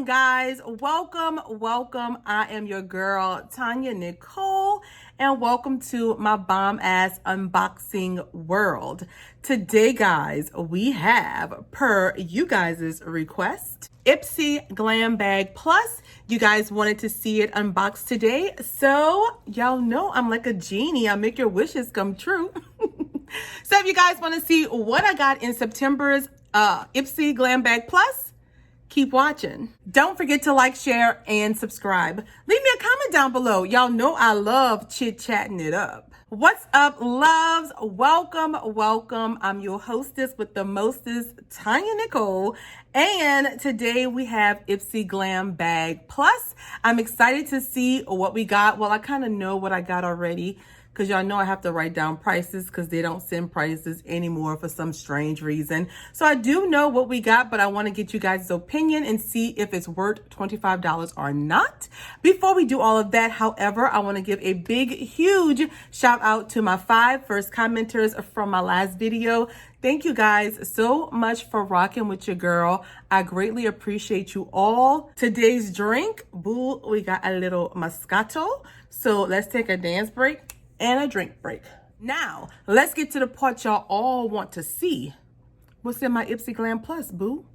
welcome guys. Welcome. I am your girl, TonyaNicole, and welcome to my bomb ass unboxing world. Today, guys, we have, per you guys' request, Ipsy Glam Bag Plus. You guys wanted to see it unboxed today, so y'all know I'm like a genie. I make your wishes come true. So if you guys want to see what I got in September's Ipsy Glam Bag Plus, keep watching. Don't forget to like, share, and subscribe. Leave me a comment down below. Y'all know I love chit-chatting it up. What's up, loves? Welcome. I'm your hostess with the mostest, TonyaNicole. And today we have Ipsy Glam Bag Plus. I'm excited to see what we got. Well, I kind of know what I got already, because y'all know I have to write down prices because they don't send prices anymore for some strange reason. So I do know what we got, but I want to get you guys' opinion and see if it's worth $25 or not. Before we do all of that, however, I want to give a big, huge shout out to my 5 first commenters from my last video. Thank you guys so much for rocking with your girl. I greatly appreciate you all. Today's drink, boo, we got a little Moscato. So let's take a dance break and a drink break. Now, let's get to the part y'all all want to see. What's in my Ipsy Glam Plus, boo?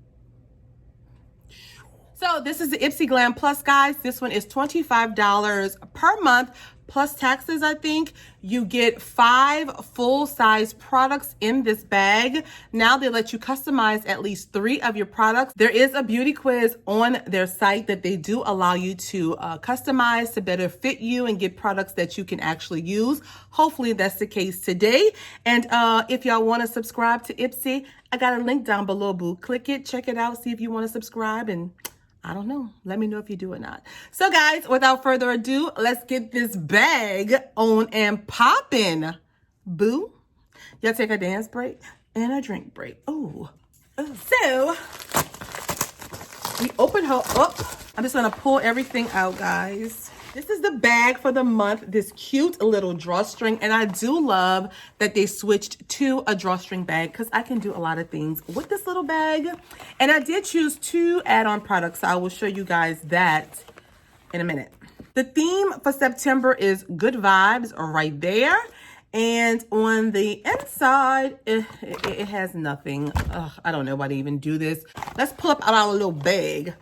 So this is the Ipsy Glam Plus, guys. This one is $25 per month plus taxes, I think. You get 5 full-size products in this bag. Now they let you customize at least 3 of your products. There is a beauty quiz on their site that they do allow you to customize to better fit you and get products that you can actually use. Hopefully that's the case today. And if y'all want to subscribe to Ipsy, I got a link down below, boo. Click it, check it out, see if you want to subscribe, and I don't know. Let me know if you do or not. So guys, without further ado, let's get this bag on and popping. Boo. Y'all take a dance break and a drink break. Oh. So we open her up. I'm just gonna pull everything out, guys. This is the bag for the month, this cute little drawstring. And I do love that they switched to a drawstring bag because I can do a lot of things with this little bag. And I did choose 2 add-on products. So I will show you guys that in a minute. The theme for September is good vibes right there. And on the inside, it has nothing. Ugh, I don't know why they even do this. Let's pull up our little bag.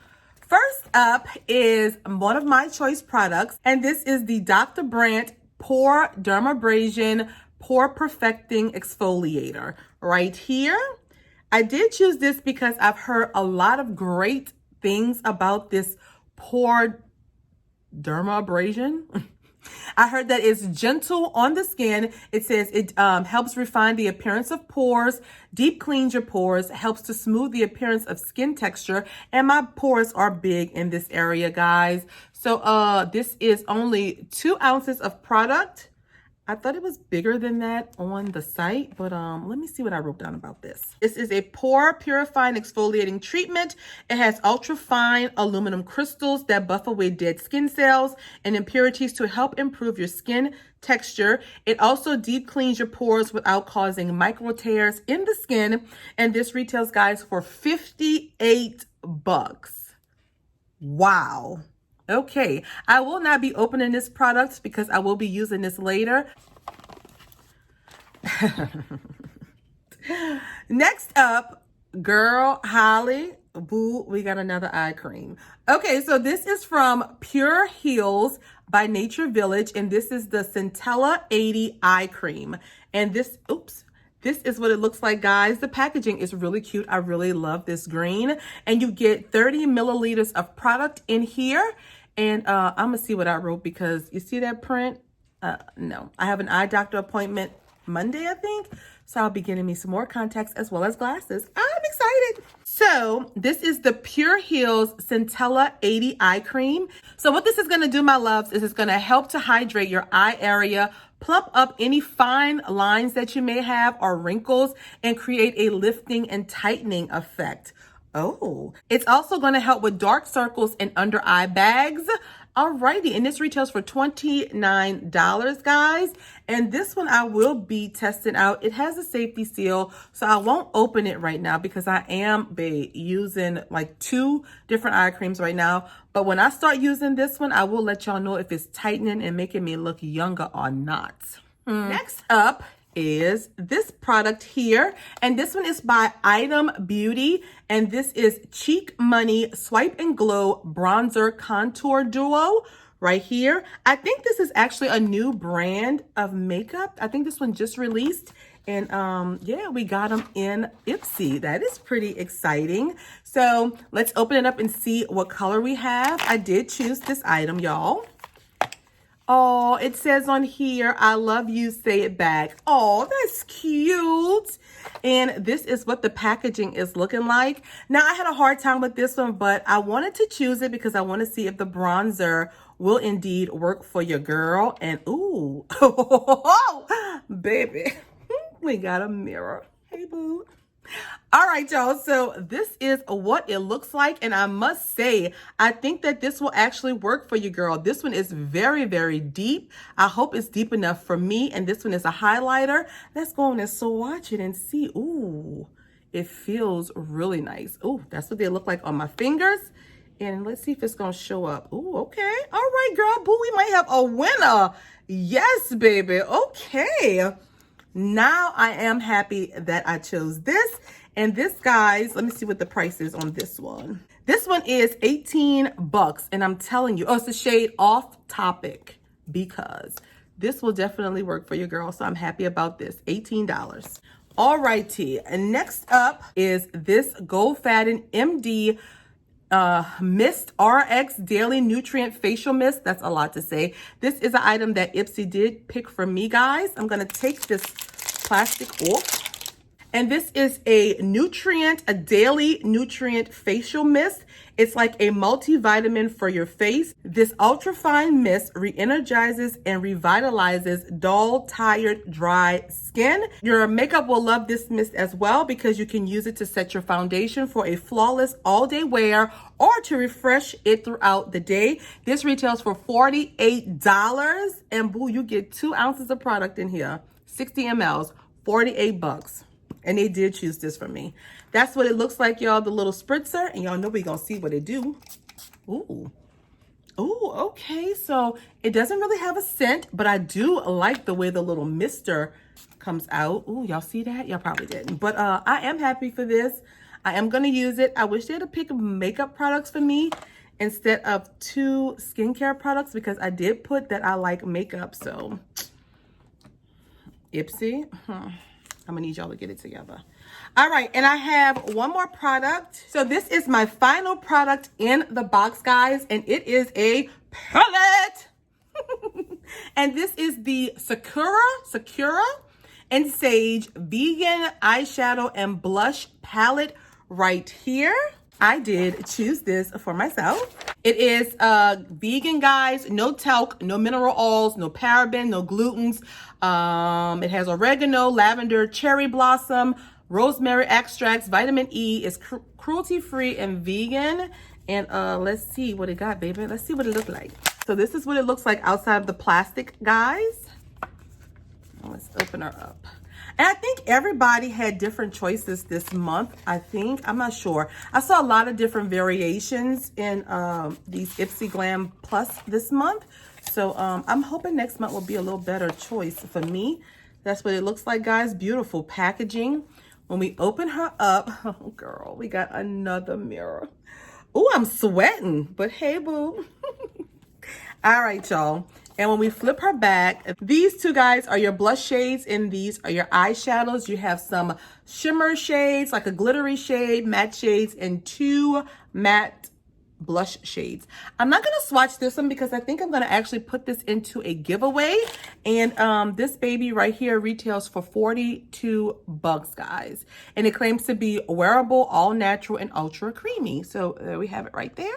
First up is one of my choice products, and this is the Dr. Brandt Pore Dermabrasion Pore Perfecting Exfoliator right here. I did choose this because I've heard a lot of great things about this Pore Dermabrasion. I heard that it's gentle on the skin. It says it helps refine the appearance of pores, deep cleans your pores, helps to smooth the appearance of skin texture. And my pores are big in this area, guys. So this is only 2 ounces of product. I thought it was bigger than that on the site, but let me see what I wrote down about this. This is a pore purifying exfoliating treatment. It has ultra fine aluminum crystals that buff away dead skin cells and impurities to help improve your skin texture. It also deep cleans your pores without causing micro tears in the skin. And this retails, guys, for $58. Wow. Okay, I will not be opening this product because I will be using this later. Next up, girl, Holly, boo, we got another eye cream. Okay, so this is from Pure Heals by Nature Village, and this is the Centella 80 eye cream. And this, this is what it looks like, guys. The packaging is really cute. I really love this green. And you get 30 milliliters of product in here. And I'm going to see what I wrote because you see that print? No. I have an eye doctor appointment Monday, I think. So I'll be getting me some more contacts as well as glasses. I'm excited. So this is the Pure Heals Centella 80 Eye Cream. So what this is going to do, my loves, is it's going to help to hydrate your eye area, plump up any fine lines that you may have or wrinkles, and create a lifting and tightening effect. Oh, it's also going to help with dark circles and under eye bags. Alrighty, and this retails for $29, guys. And this one I will be testing out. It has a safety seal, so I won't open it right now because I am using like 2 different eye creams right now. But when I start using this one, I will let y'all know if it's tightening and making me look younger or not. Next up is this product here, and this one is by Item Beauty, and this is Cheek Money Swipe and Glow Bronzer Contour Duo right here. I think this is actually a new brand of makeup. I think this one just released, and yeah, we got them in Ipsy. That is pretty exciting. So let's open it up and see what color we have. I did choose this item, y'all. Oh, it says on here, I love you, say it back. Oh, that's cute. And this is what the packaging is looking like. Now, I had a hard time with this one, but I wanted to choose it because I want to see if the bronzer will indeed work for your girl. And ooh, baby, we got a mirror. Hey, boo. All right, y'all, so this is what it looks like, and I must say, I think that this will actually work for you, girl. This one is very, very deep. I hope it's deep enough for me, and this one is a highlighter. Let's go on and swatch it and see. Ooh, it feels really nice. Ooh, that's what they look like on my fingers, and let's see if it's gonna show up. Ooh, okay. All right, girl, boo, we might have a winner. Yes, baby, okay. Now I am happy that I chose this. And this, guys, let me see what the price is on this one. This one is 18 bucks. And I'm telling you, oh, it's the shade Off Topic, because this will definitely work for your girl. So I'm happy about this, $18. All righty. And next up is this Goldfaden MD Mist RX Daily Nutrient Facial Mist. That's a lot to say. This is an item that Ipsy did pick for me, guys. I'm going to take this plastic off. And this is a daily nutrient facial mist. It's like a multivitamin for your face. This ultrafine mist re-energizes and revitalizes dull, tired, dry skin. Your makeup will love this mist as well because you can use it to set your foundation for a flawless all-day wear or to refresh it throughout the day. This retails for $48. And boo, you get 2 ounces of product in here. 60 mLs, 48 bucks. And they did choose this for me. That's what it looks like, y'all, the little spritzer. And y'all know we're going to see what it do. Ooh. Ooh, okay. So it doesn't really have a scent, but I do like the way the little mister comes out. Ooh, y'all see that? Y'all probably didn't. But I am happy for this. I am going to use it. I wish they had to pick makeup products for me instead of 2 skincare products because I did put that I like makeup. So Ipsy, I'm gonna need y'all to get it together. All right, and I have one more product. So this is my final product in the box, guys, and it is a palette. And this is the Sakura and Sage Vegan Eyeshadow and Blush Palette right here. I did choose this for myself. It is vegan, guys, no talc, no mineral oils, no paraben, no glutens. It has oregano, lavender, cherry blossom, rosemary extracts, vitamin E. It's cruelty-free and vegan. And let's see what it got, baby. Let's see what it looks like. So this is what it looks like outside of the plastic, guys. Let's open her up. And I think everybody had different choices this month, I think. I'm not sure. I saw a lot of different variations in these Ipsy Glam Plus this month. So I'm hoping next month will be a little better choice for me. That's what it looks like, guys. Beautiful packaging. When we open her up, oh, girl, we got another mirror. Oh, I'm sweating, but hey, boo. All right, y'all. And when we flip her back, these 2 guys are your blush shades and these are your eyeshadows. You have some shimmer shades, like a glittery shade, matte shades, and 2 matte blush shades. I'm not going to swatch this one because I think I'm going to actually put this into a giveaway. And this baby right here retails for 42 bucks, guys. And it claims to be wearable, all natural, and ultra creamy. So there we have it right there.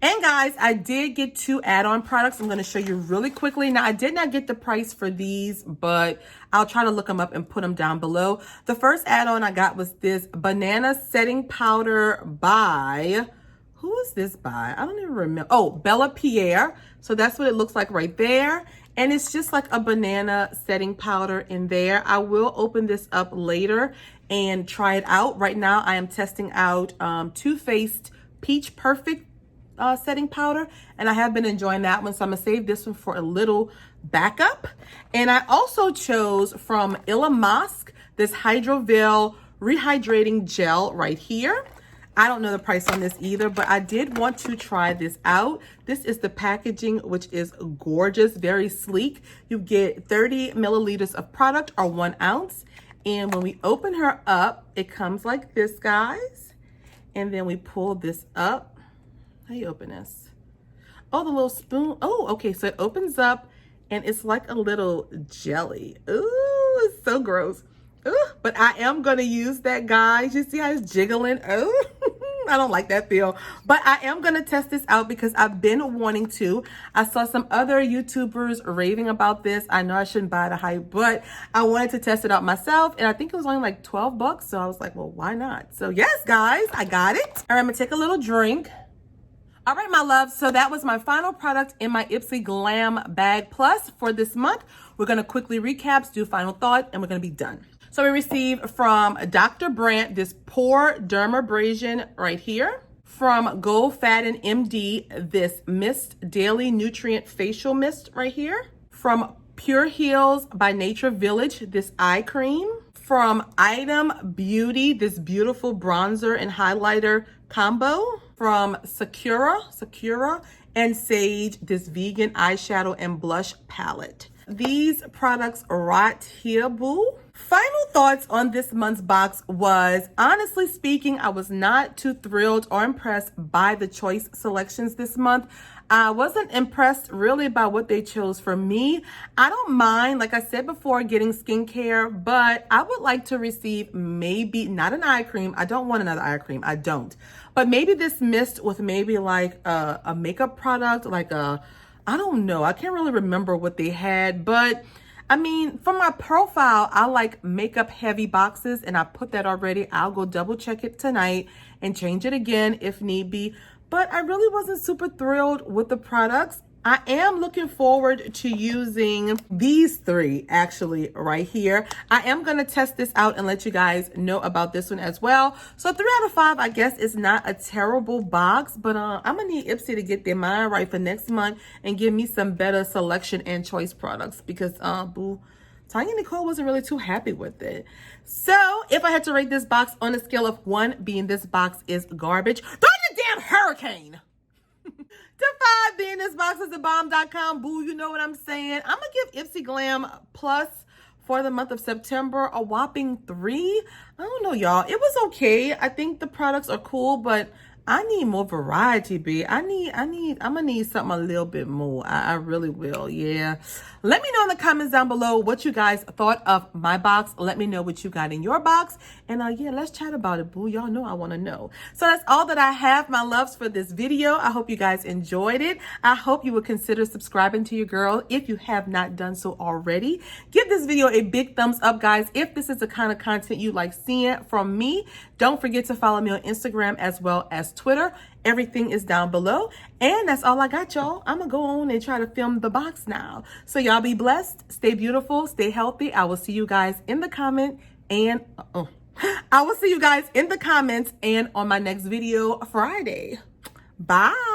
And guys, I did get 2 add-on products. I'm going to show you really quickly. Now, I did not get the price for these, but I'll try to look them up and put them down below. The first add-on I got was this banana setting powder by, who is this by? I don't even remember. Oh, Bella Pierre. So that's what it looks like right there. And it's just like a banana setting powder in there. I will open this up later and try it out. Right now, I am testing out Too Faced Peach Perfect setting powder, and I have been enjoying that one, so I'm gonna save this one for a little backup. And I also chose from Illamasqu this Hydroveil Rehydrating Gel right here. I don't know the price on this either, but I did want to try this out. This is the packaging, which is gorgeous, very sleek. You get 30 milliliters of product or 1 ounce. And when we open her up, it comes like this, guys. And then we pull this up. How you open this? Oh, the little spoon. Oh, okay. So it opens up and it's like a little jelly. Ooh, it's so gross. Ooh, but I am going to use that, guys. You see how it's jiggling? Oh, I don't like that feel. But I am going to test this out because I've been wanting to. I saw some other YouTubers raving about this. I know I shouldn't buy the hype, but I wanted to test it out myself. And I think it was only like 12 bucks. So I was like, well, why not? So yes, guys, I got it. All right, I'm going to take a little drink. All right, my loves, so that was my final product in my Ipsy Glam Bag Plus for this month. We're going to quickly recap, do final thought, and we're going to be done. So we received from Dr. Brandt this Pore Dermabrasion right here. From Goldfaden MD, this Mist Daily Nutrient Facial Mist right here. From Pure Heals by Nature Village, this eye cream. From Item Beauty, this beautiful bronzer and highlighter combo. From Sakura and Sage, this vegan eyeshadow and blush palette. These products are right here, boo. Final thoughts on this month's box was, honestly speaking, I was not too thrilled or impressed by the choice selections this month. I wasn't impressed really by what they chose for me. I don't mind, like I said before, getting skincare, but I would like to receive maybe, not an eye cream. I don't want another eye cream. I don't. But maybe this mist with maybe like a makeup product, like I don't know. I can't really remember what they had, but I mean, for my profile, I like makeup heavy boxes and I put that already. I'll go double check it tonight and change it again if need be. But I really wasn't super thrilled with the products. I am looking forward to using these 3 actually right here. I am going to test this out and let you guys know about this one as well. So 3 out of 5, I guess, is not a terrible box, but I'm going to need Ipsy to get their mind right for next month and give me some better selection and choice products because, boo, TonyaNicole wasn't really too happy with it. So if I had to rate this box on a scale of 1 being this box is garbage, throw the damn hurricane! To 5 being this box is a bomb.com, boo, you know what I'm saying? I'm going to give Ipsy Glam Plus for the month of September a whopping 3. I don't know, y'all. It was okay. I think the products are cool, but I need more variety, B. I'm gonna need something a little bit more. I really will, yeah. Let me know in the comments down below what you guys thought of my box. Let me know what you got in your box. And yeah, let's chat about it, boo. Y'all know I want to know. So that's all that I have, my loves, for this video. I hope you guys enjoyed it. I hope you would consider subscribing to your girl if you have not done so already. Give this video a big thumbs up, guys, if this is the kind of content you like seeing from me. Don't forget to follow me on Instagram as well as Twitter. Everything is down below. And that's all I got, y'all. I'm going to go on and try to film the box now. So y'all be blessed. Stay beautiful. Stay healthy. I will see you guys in the comment and I will see you guys in the comments and on my next video Friday. Bye.